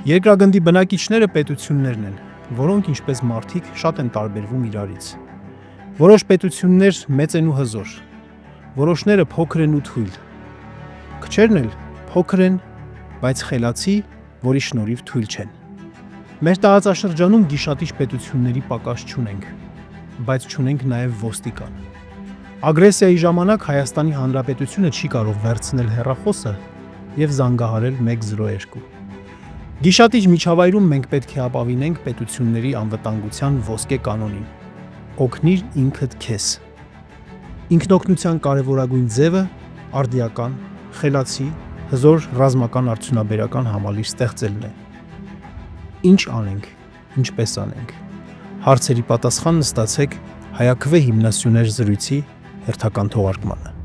Երկրագնդի բնակիչները պետություններն են, որոնք ինչպես մարդիկ շատ են տարբերվում իրարից։ Որոշ պետություններ մեծ են ու հզոր, որոշները փոքր են ու թույլ։ Քչերն էլ փոքր են, բայց խելացի, որի շնորհիվ թույլ չեն։ Մեր տարածաշրջանում գիշատիչ պետությունների պակաս չունենք, բայց չունենք նաև ոստիկան։ Ագրեսիայի ժամանակ Հայաստանի Հանրապետությունը չի կարող վերցնել հեռախոսը և զանգահարել 102։ Գիշատիչ միջավայրում մենք պետք է ապավինենք պետությունների անվտանգության ոսկե կանոնին։ Օգնիր ինքդ քեզ։ Ինքնօգնության կարևորագույն ձևը արդիական, խելացի, հզոր ռազմական արդյունաբերական համալիր ստեղծելն է։ Ինչ անենք, ինչպես անենք։ Հարցերի պատասխանն ստացեք Հայաքվե հիմնասյուներ զրույցի հերթական թողարկմանը։